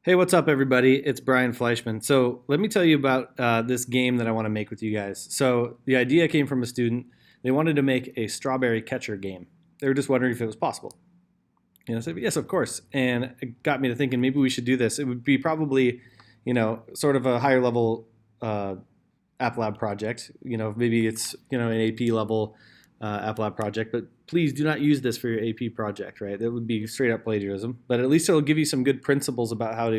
Hey, what's up, everybody? It's Brian Fleischman. So let me tell you about this game that I want to make with you guys. So the idea came from a student. They wanted to make a strawberry catcher game. They were just wondering if it was possible. I said, yes, of course. And it got me to thinking maybe we should do this. It would be probably, sort of a higher level app lab project. Maybe it's, an AP level app lab project, but please do not use this for your AP project, right? That would be straight up plagiarism. But at least it'll give you some good principles about how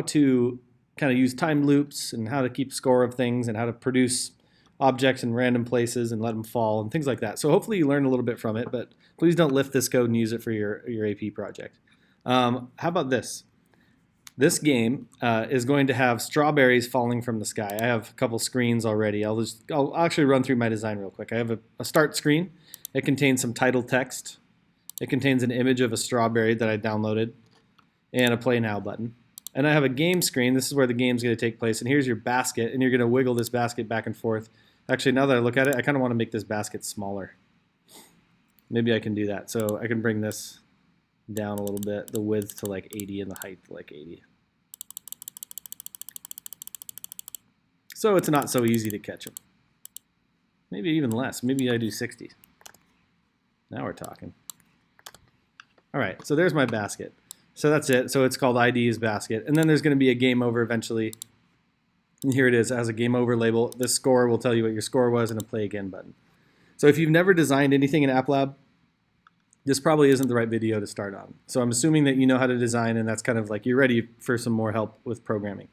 to kind of use time loops and how to keep score of things and how to produce objects in random places and let them fall and things like that. So hopefully you learn a little bit from it, but please don't lift this code and use it for your AP project. How about this? This game is going to have strawberries falling from the sky. I have a couple screens already. I'll actually run through my design real quick. I have a start screen. It contains some title text. It contains an image of a strawberry that I downloaded and a play now button. And I have a game screen. This is where the game's going to take place. And here's your basket, and you're going to wiggle this basket back and forth. Actually, now that I look at it, I kind of want to make this basket smaller. Maybe I can do that. So I can bring this down a little bit, the width to like 80 and the height to like 80. So it's not so easy to catch them. Maybe even less. Maybe I do 60. Now we're talking. All right, so there's my basket. So that's it. So it's called ID's basket. And then there's going to be a game over eventually. And here it is. It has a game over label. The score will tell you what your score was and a play again button. So if you've never designed anything in App Lab, this probably isn't the right video to start on. So I'm assuming that you know how to design, and that's kind of like you're ready for some more help with programming.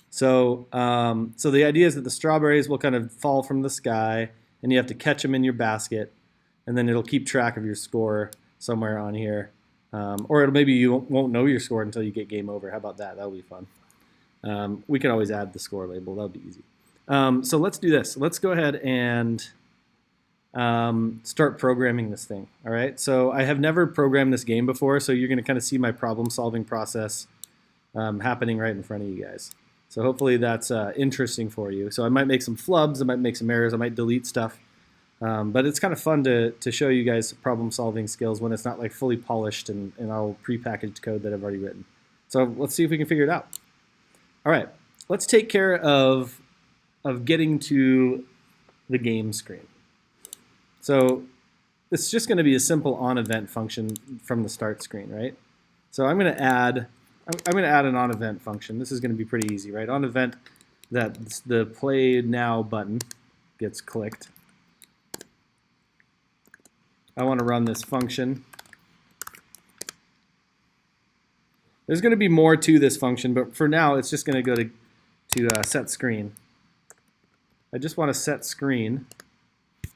So the idea is that the strawberries will kind of fall from the sky, and you have to catch them in your basket, and then it'll keep track of your score somewhere on here. Or maybe you won't know your score until you get game over. How about that? That'll be fun. We can always add the score label. That'll be easy. So let's do this. Let's go ahead and start programming this thing. All right. So I have never programmed this game before, so you're going to kind of see my problem-solving process happening right in front of you guys. So hopefully that's interesting for you. So I might make some flubs, I might make some errors, I might delete stuff. But it's kind of fun to show you guys problem-solving skills when it's not like fully polished and all prepackaged code that I've already written. So let's see if we can figure it out. All right, let's take care of getting to the game screen. So it's just going to be a simple onEvent function from the start screen, right? So I'm going to add an onEvent function. This is going to be pretty easy, right? OnEvent that the play now button gets clicked. I want to run this function. There's going to be more to this function, but for now it's just going to go to set screen. I just want to set screen.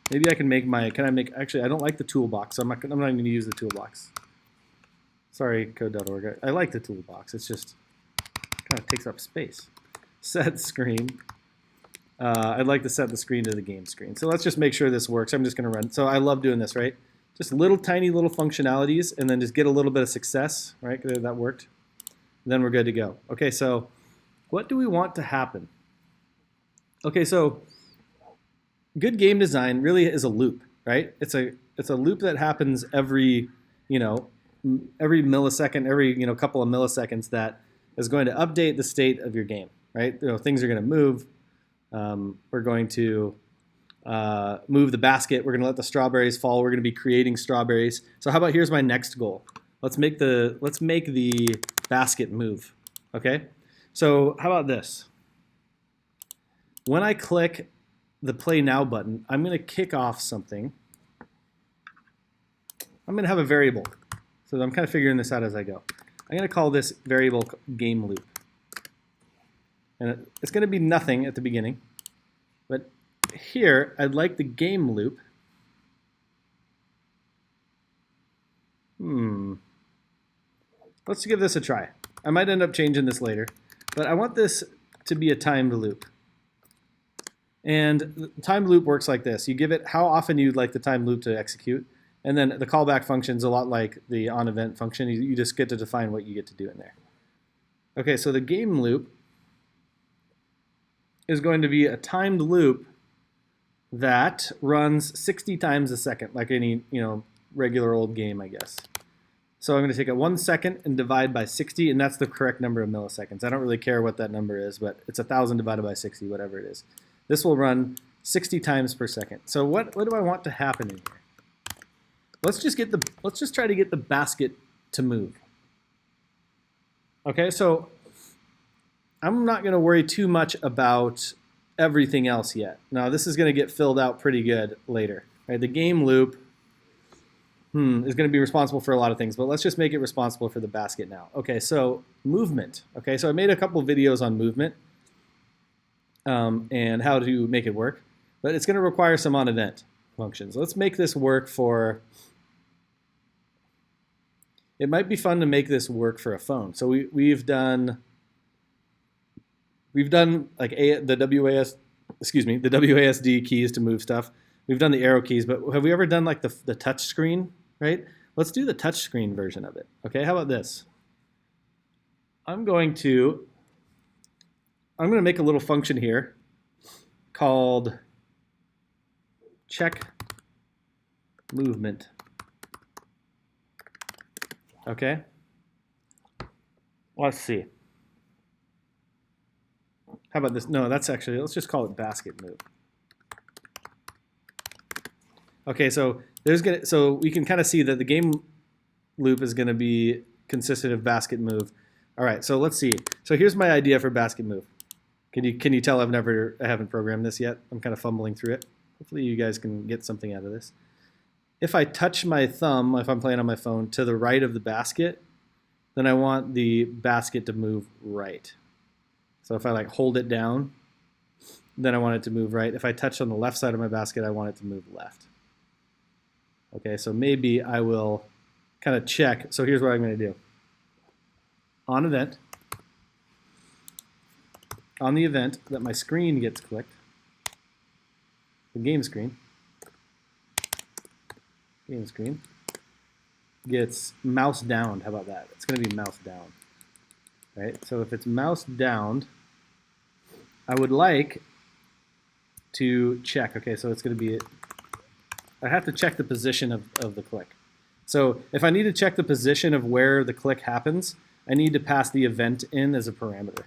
Maybe I can make actually I don't like the toolbox, so I'm not going to use the toolbox. Sorry, code.org. I like the toolbox. It's just kind of takes up space. Set screen. I'd like to set the screen to the game screen. So let's just make sure this works. I'm just going to run. So I love doing this, right? Just tiny little functionalities, and then just get a little bit of success, right? That worked. Then we're good to go. Okay, so what do we want to happen? Okay, so good game design really is a loop, right? It's a loop that happens every millisecond, every couple of milliseconds that is going to update the state of your game, right? Things are going to move. We're going to move the basket. We're going to let the strawberries fall. We're going to be creating strawberries. So how about here's my next goal. Let's make the basket move. Okay. So how about this? When I click the Play Now button, I'm going to kick off something. I'm going to have a variable. So I'm kind of figuring this out as I go. I'm going to call this variable game loop. And it's going to be nothing at the beginning. But here, I'd like the game loop. Let's give this a try. I might end up changing this later. But I want this to be a timed loop. And the timed loop works like this. You give it how often you'd like the timed loop to execute. And then the callback function is a lot like the onEvent function. You just get to define what you get to do in there. Okay, so the game loop is going to be a timed loop that runs 60 times a second, like any regular old game, I guess. So I'm going to take a 1 second and divide by 60, and that's the correct number of milliseconds. I don't really care what that number is, but it's 1,000 divided by 60, whatever it is. This will run 60 times per second. So what do I want to happen in here? Let's just try to get the basket to move. Okay, so I'm not going to worry too much about everything else yet. Now this is going to get filled out pretty good later. Right, the game loop is going to be responsible for a lot of things, but let's just make it responsible for the basket now. Okay, so movement. Okay, so I made a couple videos on movement and how to make it work, but it's going to require some on-event functions. Let's make this work for, it might be fun to make this work for a phone. So we've done like the WASD keys to move stuff. We've done the arrow keys, but have we ever done like the touch screen, right? Let's do the touch screen version of it. Okay, how about this? I'm going to make a little function here called check movement. Okay? Let's see. How about this? No, let's just call it basket move. Okay, so we can kind of see that the game loop is going to be consistent of basket move. All right, so let's see. So here's my idea for basket move. Can you tell I haven't programmed this yet? I'm kind of fumbling through it. Hopefully you guys can get something out of this. If I touch my thumb, if I'm playing on my phone, to the right of the basket, then I want the basket to move right. So if I like hold it down, then I want it to move right. If I touch on the left side of my basket, I want it to move left. Okay, so maybe I will kind of check. So here's what I'm going to do. On event, on the event that my screen gets clicked, the game screen gets mouse downed. How about that? It's going to be mouse down. Right? So if it's mouse downed, I would like to check. Okay, so it's going to be, I have to check the position of the click. So if I need to check the position of where the click happens, I need to pass the event in as a parameter.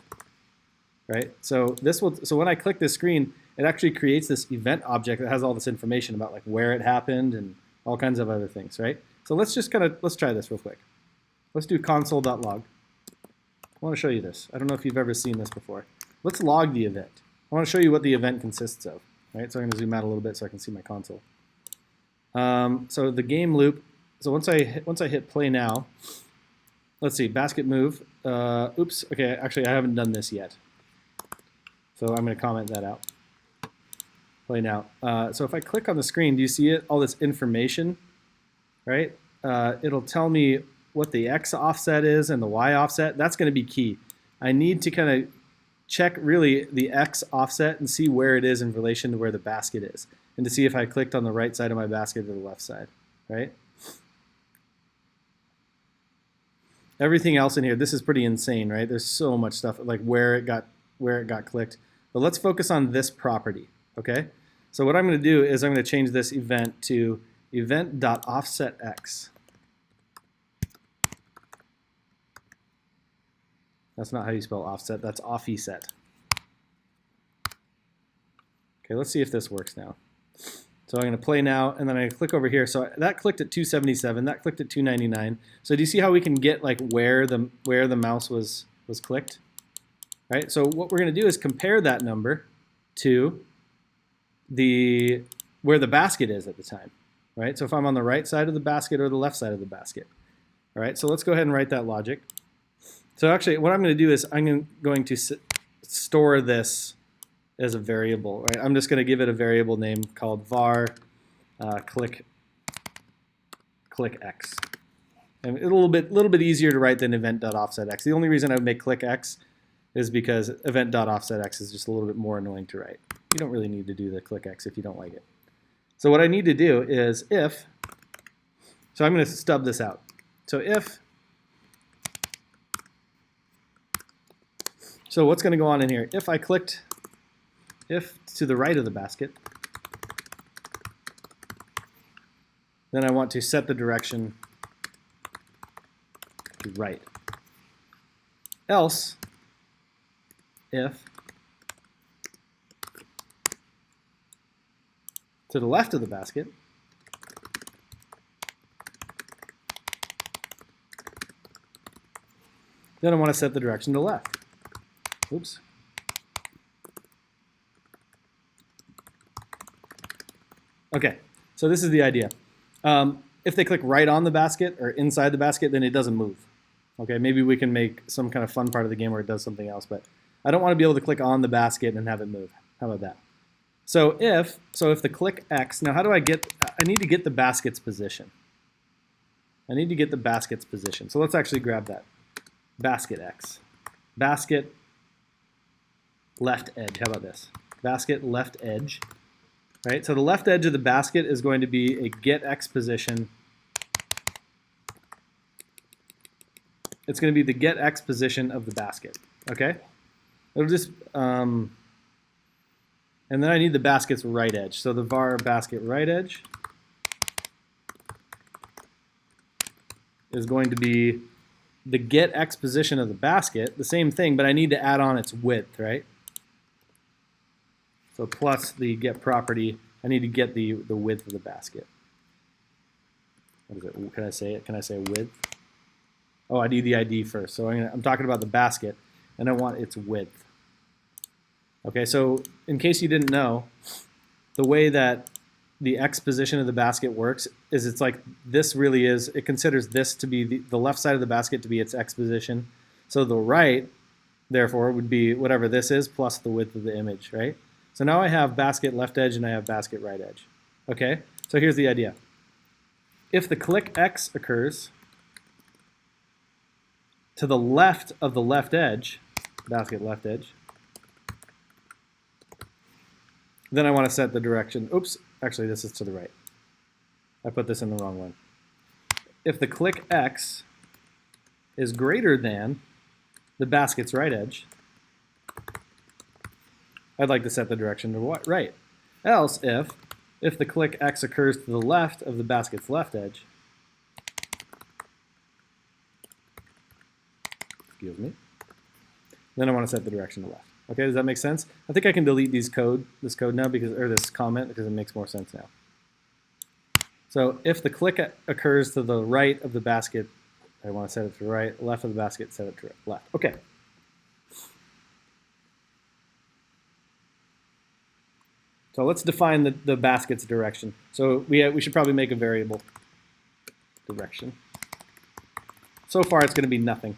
Right? So when I click this screen, it actually creates this event object that has all this information about like where it happened and all kinds of other things, right? So let's try this real quick. Let's do console.log. I want to show you this. I don't know if you've ever seen this before. Let's log the event. I want to show you what the event consists of, right? So I'm going to zoom out a little bit so I can see my console. So the game loop. So once I hit play now, let's see, basket move. Oops. Okay, actually I haven't done this yet. So I'm going to comment that out. Play now. So if I click on the screen, do you see it? All this information, right? It'll tell me what the X offset is and the Y offset. That's going to be key. I need to kind of check really the X offset and see where it is in relation to where the basket is, and to see if I clicked on the right side of my basket or the left side, right? Everything else in here, this is pretty insane, right? There's so much stuff like where it got clicked. But let's focus on this property, okay? So what I'm going to do is I'm going to change this event to event.offsetX. That's not how you spell offset, that's offset. Okay, let's see if this works now. So I'm going to play now, and then I click over here. So that clicked at 277, that clicked at 299. So do you see how we can get like where the mouse was clicked? Right? So what we're going to do is compare that number to where the basket is at the time. Right? So if I'm on the right side of the basket or the left side of the basket. All right, so let's go ahead and write that logic. So actually what I'm going to do is I'm going to store this as a variable. Right? I'm just going to give it a variable name called var click x. And a little bit easier to write than event.offsetx. The only reason I would make click x is because event.offsetx is just a little bit more annoying to write. You don't really need to do the click x if you don't like it. So what I need to do is so I'm going to stub this out. So so what's going to go on in here? If to the right of the basket, then I want to set the direction to right. Else, if to the left of the basket, then I want to set the direction to left. Oops. Okay, so this is the idea. If they click right on the basket or inside the basket, then it doesn't move. Okay, maybe we can make some kind of fun part of the game where it does something else, but I don't want to be able to click on the basket and have it move. How about that? So if the click X, now how do I need to get the basket's position. I need to get the basket's position. So let's actually grab that. Basket X. Basket left edge. How about this? Basket left edge. Right? So the left edge of the basket is going to be a get X position. It's going to be the get X position of the basket. Okay? It'll just, and then I need the basket's right edge. So the var basket right edge is going to be the get X position of the basket, the same thing, but I need to add on its width, right? So plus the get property, I need to get the width of the basket. What is it? Can I say it? Can I say width? Oh, I need the ID first. So I'm talking about the basket, and I want its width. Okay, so in case you didn't know, the way that the X position of the basket works is it's like this really is, it considers this to be the left side of the basket to be its X position. So the right, therefore, would be whatever this is plus the width of the image, right? So now I have basket left edge and I have basket right edge. Okay, so here's the idea. If the click X occurs to the left of the left edge, basket left edge, then I want to set the direction. Oops, actually this is to the right. I put this in the wrong one. If the click X is greater than the basket's right edge, I'd like to set the direction to right. Else, if the click X occurs to the left of the basket's left edge, excuse me, then I want to set the direction to left. Okay, does that make sense? I think I can delete this code now this comment because it makes more sense now. So if the click occurs to the right of the basket, I want to set it to the right, left of the basket, set it to left. Okay. So let's define the basket's direction. So we should probably make a variable direction. So far it's going to be nothing.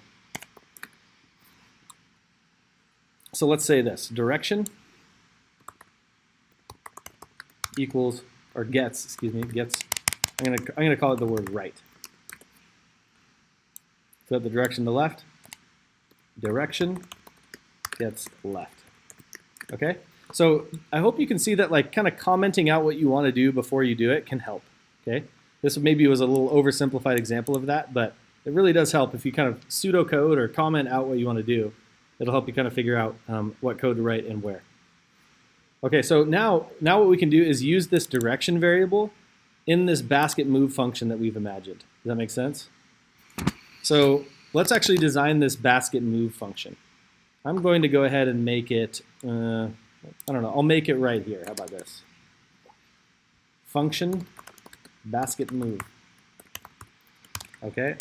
So let's say this, direction equals, or gets, I'm gonna call it the word right. So the direction to left, direction gets left. Okay? So I hope you can see that like kind of commenting out what you want to do before you do it can help. Okay? This maybe was a little oversimplified example of that, but it really does help if you kind of pseudocode or comment out what you want to do. It'll help you kind of figure out what code to write and where. Okay, so now what we can do is use this direction variable in this basket move function that we've imagined. Does that make sense? So let's actually design this basket move function. I'm going to go ahead and make it, I don't know, I'll make it right here. How about this? Function basket move. Okay.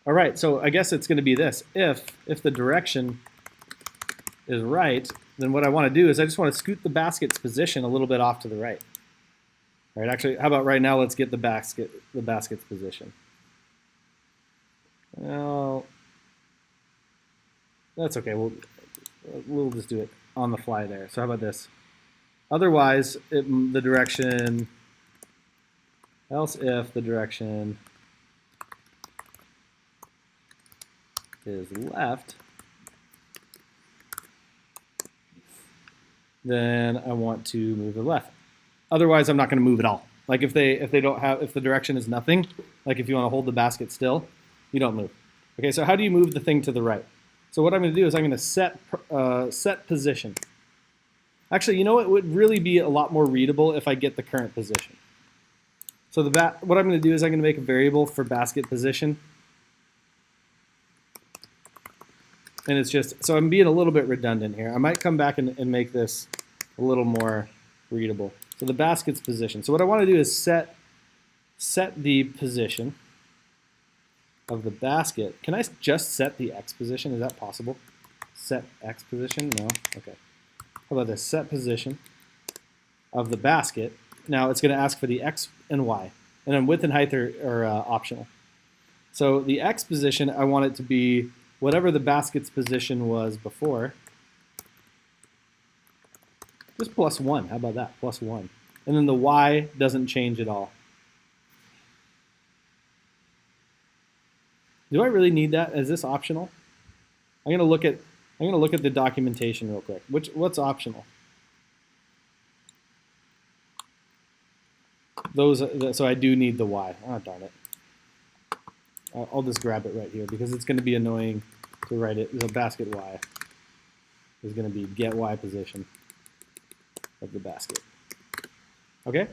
All right, so I guess it's going to be this. If the direction is right, then what I want to do is I just want to scoot the basket's position a little bit off to the right. All right, actually, how about right now let's get the basket's position. Well, that's okay. We'll just do it on the fly there. So how about this? Otherwise, the direction, else if the direction is left, then I want to move to the left. Otherwise, I'm not going to move at all. Like if the direction is nothing, like if you want to hold the basket still, you don't move. Okay, so how do you move the thing to the right? So what I'm going to do is I'm going to set position. Actually, you know what would really be a lot more readable if I get the current position. So what I'm going to do is I'm going to make a variable for basket position. And it's just, so I'm being a little bit redundant here. I might come back and make this a little more readable. So the basket's position. So what I want to do is set the position of the basket. Can I just set the X position? Is that possible? Set X position? No? Okay. How about this? Set position of the basket. Now it's going to ask for the X and Y. And then width and height are optional. So the X position, I want it to be whatever the basket's position was before. Just +1. How about that? +1. And then the Y doesn't change at all. Do I really need that? Is this optional? I'm going to look at the documentation real quick. What's optional? So I do need the Y. Oh, darn it. I'll just grab it right here because it's going to be annoying to write it. The basket Y is going to be get Y position of the basket. Okay?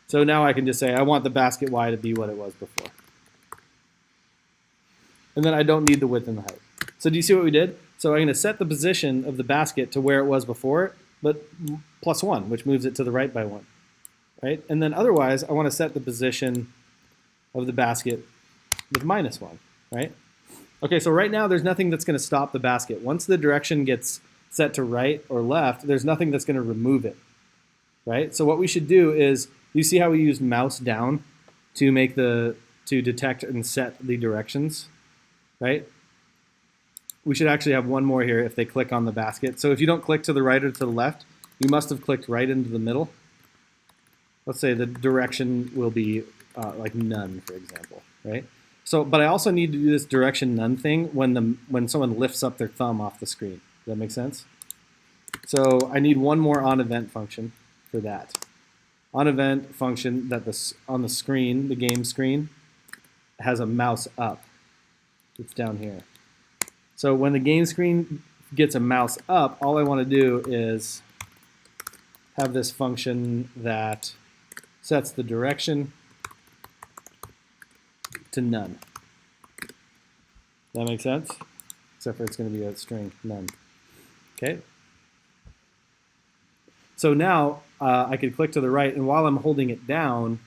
So now I can just say I want the basket Y to be what it was before. And then I don't need the width and the height. So do you see what we did? So I'm going to set the position of the basket to where it was before, but +1, which moves it to the right by 1. Right? And then otherwise, I want to set the position of the basket with -1, right? Okay, so right now there's nothing that's going to stop the basket. Once the direction gets set to right or left, there's nothing that's going to remove it, right? So what we should do is, you see how we use mouse down to detect and set the directions, right? We should actually have one more here if they click on the basket. So if you don't click to the right or to the left, you must have clicked right into the middle. Let's say the direction will be like none, for example, right? So, but I also need to do this direction none thing when someone lifts up their thumb off the screen. Does that make sense? So I need one more onEvent function for that. OnEvent function that on the screen, the game screen, has a mouse up. It's down here. So when the game screen gets a mouse up, all I want to do is have this function that sets the direction to none. That makes sense? Except for it's going to be a string, none. Okay? So now I could click to the right, and while I'm holding it down,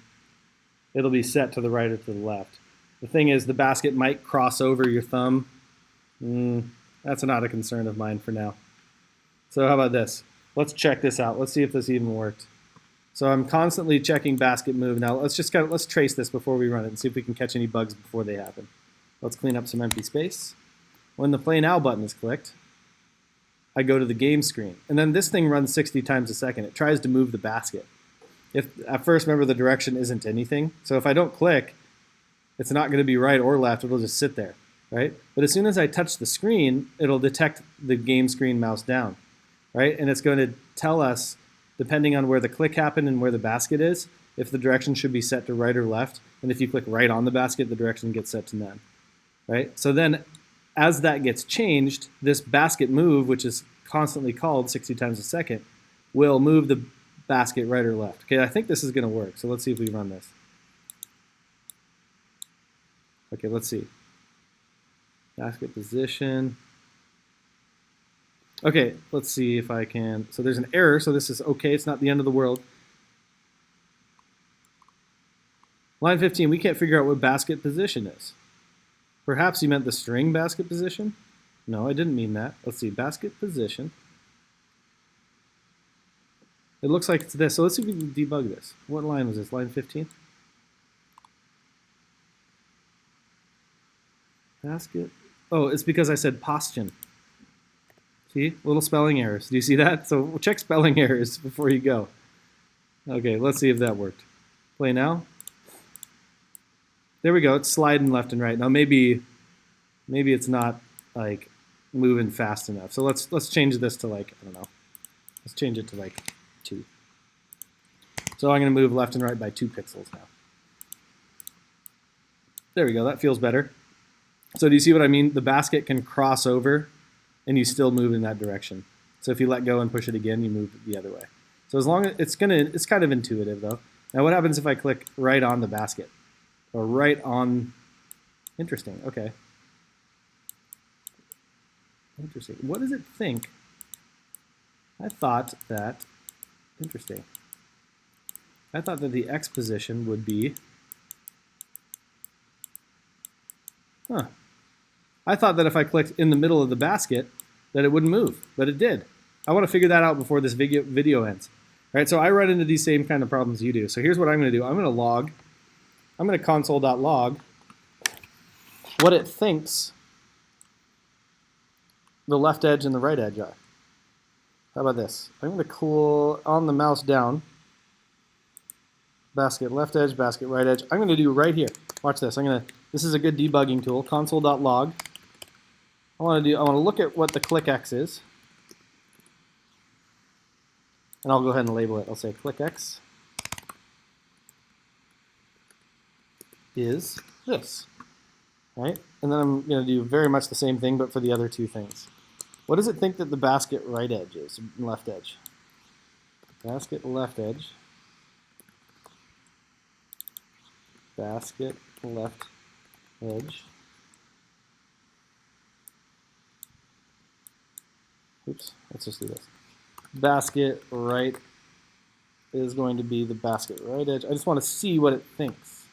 it'll be set to the right or to the left. The thing is, the basket might cross over your thumb. That's not a concern of mine for now. So how about this? Let's check this out. Let's see if this even worked. So I'm constantly checking basket move. Now let's trace this before we run it and see if we can catch any bugs before they happen. Let's clean up some empty space. When the Play Now button is clicked, I go to the game screen. And then this thing runs 60 times a second. It tries to move the basket. At first, remember, the direction isn't anything. So if I don't click, it's not going to be right or left. It'll just sit there, right? But as soon as I touch the screen, it'll detect the game screen mouse down, right? And it's going to tell us, depending on where the click happened and where the basket is, if the direction should be set to right or left. And if you click right on the basket, the direction gets set to none, right? So then as that gets changed, this basket move, which is constantly called 60 times a second, will move the basket right or left. Okay, I think this is going to work. So let's see if we run this. Okay, let's see. Basket position. Okay, let's see if I can. So there's an error, so this is okay. It's not the end of the world. Line 15, we can't figure out what basket position is. Perhaps you meant the string basket position? No, I didn't mean that. Let's see, basket position. It looks like it's this. So let's see if we can debug this. What line was this? Line 15? Basket. Oh, it's because I said postion. See? Little spelling errors. Do you see that? So check spelling errors before you go. Okay, let's see if that worked. Play now. There we go. It's sliding left and right. Now maybe it's not like moving fast enough. So let's change this to like, I don't know. Let's change it to like 2. So I'm going to move left and right by 2 pixels now. There we go. That feels better. So do you see what I mean? The basket can cross over and you still move in that direction. So if you let go and push it again, you move the other way. So as long as it's kind of intuitive though. Now what happens if I click right on the basket? Or right on, interesting, okay. Interesting, what does it think? I thought that, interesting. I thought that the exposition would be, I thought that if I clicked in the middle of the basket, that it wouldn't move, but it did. I want to figure that out before this video ends. All right, so I run into these same kind of problems you do. So here's what I'm going to do. I'm going to log, I'm going to console.log what it thinks the left edge and the right edge are. How about this? I'm going to cool on the mouse down, basket left edge, basket right edge. I'm going to do right here. Watch this. This is a good debugging tool, console.log. I want to look at what the click X is. And I'll go ahead and label it. I'll say click X is this, right? And then I'm going to do very much the same thing, but for the other two things. What does it think that the basket right edge is, left edge? Basket left edge. Basket left edge. Oops, let's just do this. Basket right is going to be the basket right edge. I just want to see what it thinks.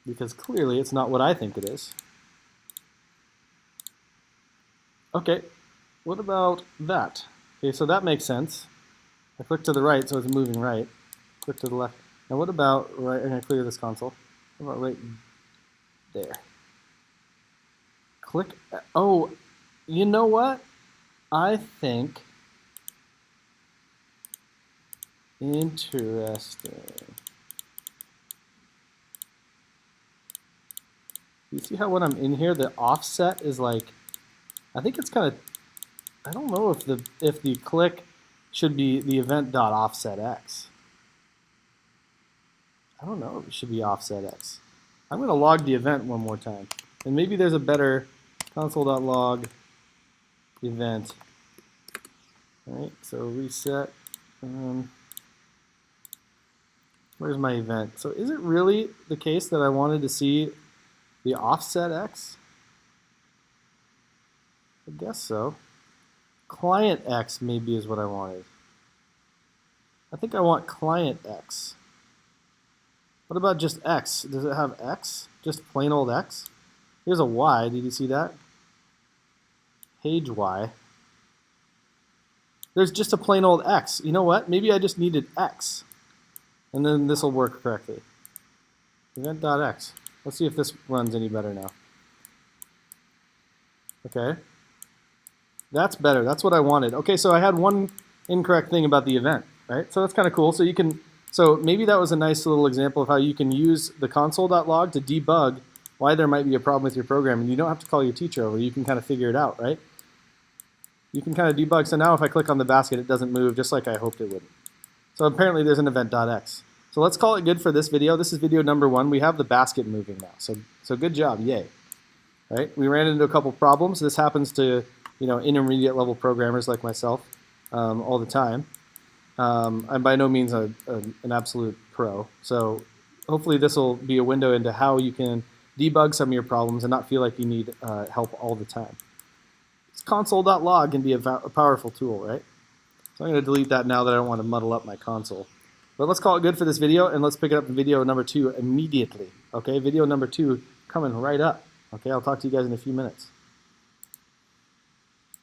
Because clearly it's not what I think it is. Okay, what about that? Okay, so that makes sense. I click to the right, so it's moving right. Click to the left. Now what about right, I'm going to clear this console. What about right there? Click, oh, you know what? I think, interesting. You see how when I'm in here, the offset is like, I think it's kind of, I don't know if the click should be the event.offset x. I don't know if it should be offset x. I'm going to log the event one more time. And maybe there's a better console.log event. All right, so reset. Where's my event? So is it really the case that I wanted to see the offset x? I guess so. Client x maybe is what I wanted. I think I want client x. What about just x? Does it have x? Just plain old x? Here's a y. Did you see that? Page y. There's just a plain old x. You know what? Maybe I just needed x. And then this will work correctly. Event.x. Let's see if this runs any better now. Okay. That's better. That's what I wanted. Okay, so I had one incorrect thing about the event, right? So that's kind of cool. So you can, so maybe that was a nice little example of how you can use the console.log to debug why there might be a problem with your program, and you don't have to call your teacher over. You can kind of figure it out, right? You can kind of debug. So now if I click on the basket, it doesn't move just like I hoped it would. So apparently there's an event.x. So let's call it good for this video. This is video number 1. We have the basket moving now. So good job, yay. Right? We ran into a couple problems. This happens to intermediate level programmers like myself all the time. I'm by no means an absolute pro. So hopefully this will be a window into how you can debug some of your problems and not feel like you need help all the time. Console.log can be a powerful tool, right? So I'm going to delete that now that I don't want to muddle up my console. But let's call it good for this video, and let's pick it up in video number 2 immediately. Okay, video number 2 coming right up. Okay, I'll talk to you guys in a few minutes.